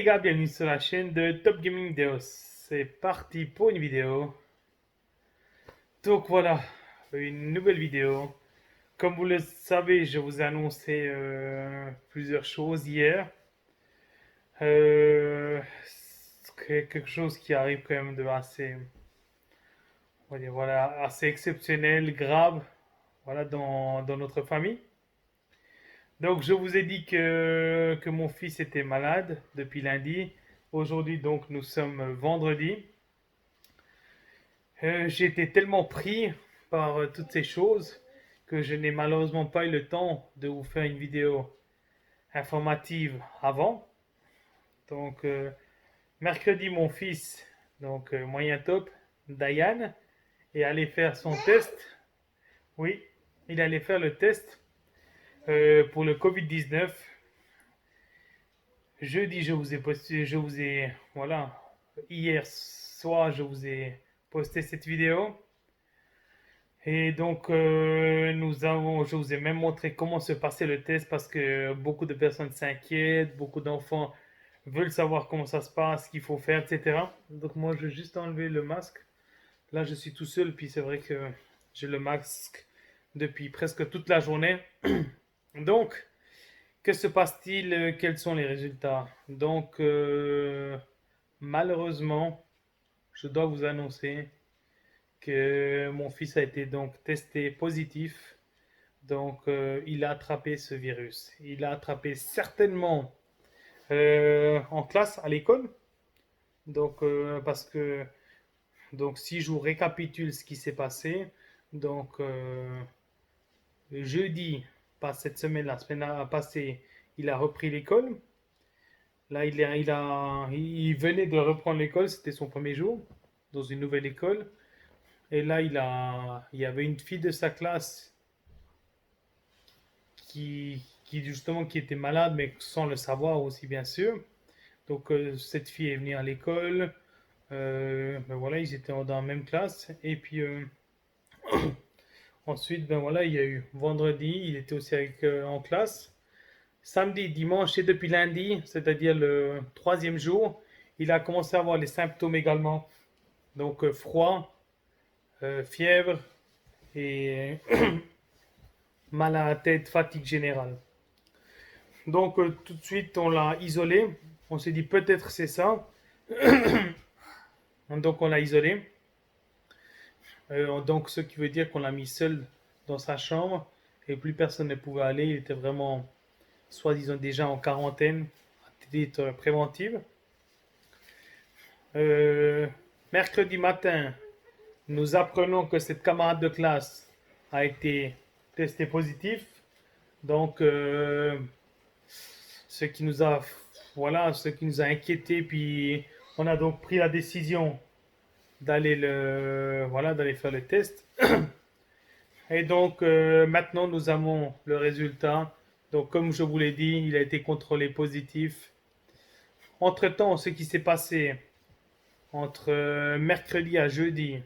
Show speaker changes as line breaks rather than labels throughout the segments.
les gars, bienvenue sur la chaîne de Top Gaming Vidéo. C'est parti pour une vidéo. Donc voilà, une nouvelle vidéo. Comme vous le savez, je vous ai annoncé plusieurs choses hier. C'est quelque chose qui arrive quand même de assez, on va dire, voilà, assez exceptionnel, grave, voilà, dans notre famille. Donc je vous ai dit que mon fils était malade depuis lundi. Aujourd'hui donc nous sommes vendredi. J'ai été tellement pris par toutes ces choses que je n'ai malheureusement pas eu le temps de vous faire une vidéo informative avant. Donc mercredi mon fils, donc moyen top, Dayan, est allé faire son test. Oui, il allait faire le test pour le Covid-19. Jeudi, je vous ai posté, voilà, hier soir, je vous ai posté cette vidéo. Et donc, je vous ai même montré comment se passait le test parce que beaucoup de personnes s'inquiètent, beaucoup d'enfants veulent savoir comment ça se passe, ce qu'il faut faire, etc. Donc, moi, je vais juste enlever le masque. Là, je suis tout seul, puis c'est vrai que j'ai le masque depuis presque toute la journée. Donc, que se passe-t-il? Quels sont les résultats? Donc, malheureusement, je dois vous annoncer que mon fils a été donc testé positif. Donc, il a attrapé ce virus. Il a attrapé certainement en classe, à l'école. Donc, parce que, donc, si je vous récapitule ce qui s'est passé, donc, le jeudi, pas cette semaine, la semaine passée, il a repris l'école. Là, il venait de reprendre l'école, c'était son premier jour dans une nouvelle école. Et là, il y avait une fille de sa classe qui justement qui était malade, mais sans le savoir aussi, bien sûr. Donc, cette fille est venue à l'école. Ben voilà, ils étaient dans la même classe. Et puis, ensuite, ben voilà, il y a eu vendredi, il était aussi en classe. Samedi, dimanche et depuis lundi, c'est-à-dire le troisième jour, il a commencé à avoir les symptômes également. Donc, froid, fièvre et mal à la tête, fatigue générale. Donc, tout de suite, on l'a isolé. On s'est dit peut-être c'est ça. Donc, on l'a isolé. Donc, ce qui veut dire qu'on l'a mis seul dans sa chambre et plus personne ne pouvait aller. Il était vraiment, soi-disant, déjà en quarantaine, à titre préventive. Euh, Mercredi matin, nous apprenons que cette camarade de classe a été testé positif. Donc, ce qui nous a, voilà, ce qui nous a inquiété. Puis, on a donc pris la décision d'aller faire le test. Et donc, maintenant, nous avons le résultat. Donc, comme je vous l'ai dit, il a été contrôlé positif. Entre-temps, ce qui s'est passé entre mercredi à jeudi,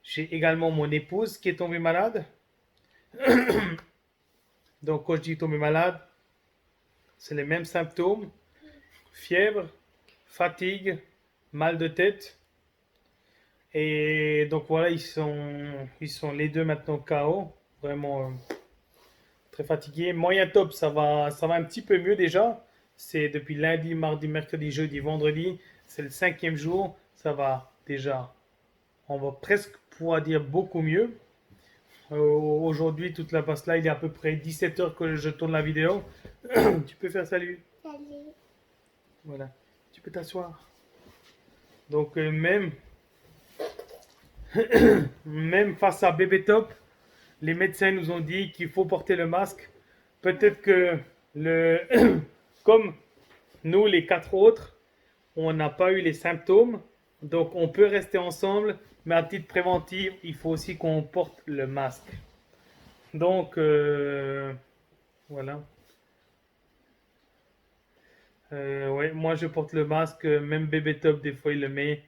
j'ai également mon épouse qui est tombée malade. Donc, quand je dis tombée malade, c'est les mêmes symptômes, fièvre, fatigue, mal de tête. Et donc voilà, ils sont les deux maintenant KO, vraiment très fatigués. Moyen top, ça va un petit peu mieux déjà. C'est depuis lundi, mardi, mercredi, jeudi, vendredi. C'est le cinquième jour. Ça va déjà, on va presque pouvoir dire beaucoup mieux. Aujourd'hui, toute la passe là, il est à peu près 17 heures que je tourne la vidéo. Tu peux faire salut.
Salut.
Voilà. Tu peux t'asseoir. Donc même face à Bébé Top, les médecins nous ont dit qu'il faut porter le masque. Peut-être que le, comme nous, les quatre autres, on n'a pas eu les symptômes, donc on peut rester ensemble, mais à titre préventif, il faut aussi qu'on porte le masque. Donc, voilà. Ouais, moi je porte le masque, même bébé top, des fois il le met.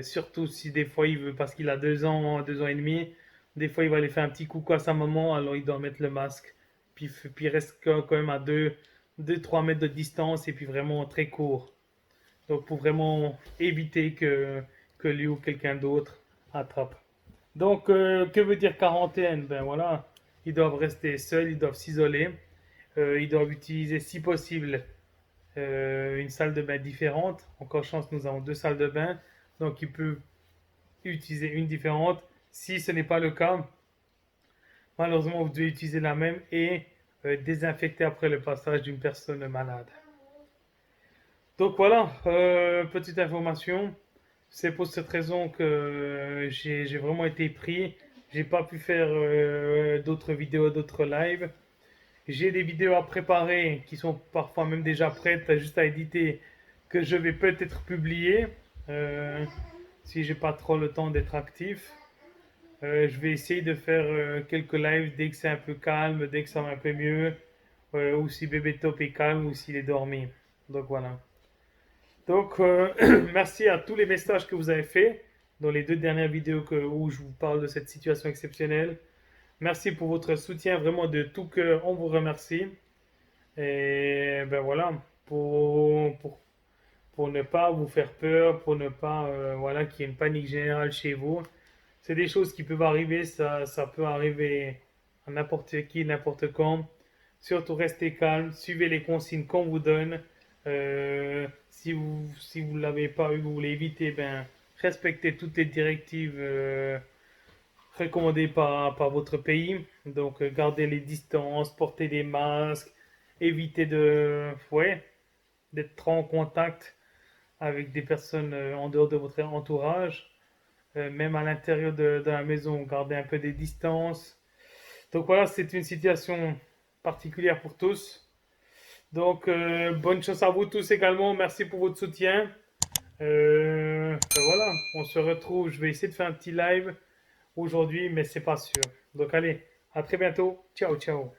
Surtout si des fois il veut, parce qu'il a 2 ans et demi, des fois il va aller faire un petit coucou à sa maman, alors il doit mettre le masque. Puis il reste quand même à 2-3 mètres de distance et puis vraiment très court. Donc pour vraiment éviter que lui ou quelqu'un d'autre attrape. Donc que veut dire quarantaine? Ben voilà, ils doivent rester seuls, ils doivent s'isoler, ils doivent utiliser si possible une salle de bain différente. Encore chance, nous avons deux salles de bain, donc ils peuvent utiliser une différente. Si ce n'est pas le cas, malheureusement, vous devez utiliser la même et désinfecter après le passage d'une personne malade. Donc voilà, petite information. C'est pour cette raison que j'ai vraiment été pris. J'ai pas pu faire d'autres vidéos, d'autres lives. J'ai des vidéos à préparer qui sont parfois même déjà prêtes, juste à éditer, que je vais peut-être publier si j'ai pas trop le temps d'être actif. Je vais essayer de faire quelques lives dès que c'est un peu calme, dès que ça va un peu mieux, ou si bébé top est calme ou s'il est dormi. Donc voilà. Donc merci à tous les messages que vous avez faits dans les deux dernières vidéos où je vous parle de cette situation exceptionnelle. Merci pour votre soutien, vraiment de tout cœur, on vous remercie. Et ben voilà, pour ne pas vous faire peur, pour ne pas voilà, qu'il y ait une panique générale chez vous. C'est des choses qui peuvent arriver, ça peut arriver à n'importe qui, n'importe quand. Surtout restez calme, suivez les consignes qu'on vous donne. Si vous l'avez pas eu, vous voulez éviter, ben, respectez toutes les directives recommandées par votre pays. Donc gardez les distances, portez des masques, évitez ouais, d'être trop en contact avec des personnes en dehors de votre entourage. Même à l'intérieur de la maison, garder un peu des distances. Donc voilà, c'est une situation particulière pour tous. Donc bonne chance à vous tous également. Merci pour votre soutien. Voilà, on se retrouve. Je vais essayer de faire un petit live aujourd'hui, mais c'est pas sûr. Donc allez, à très bientôt. Ciao, ciao.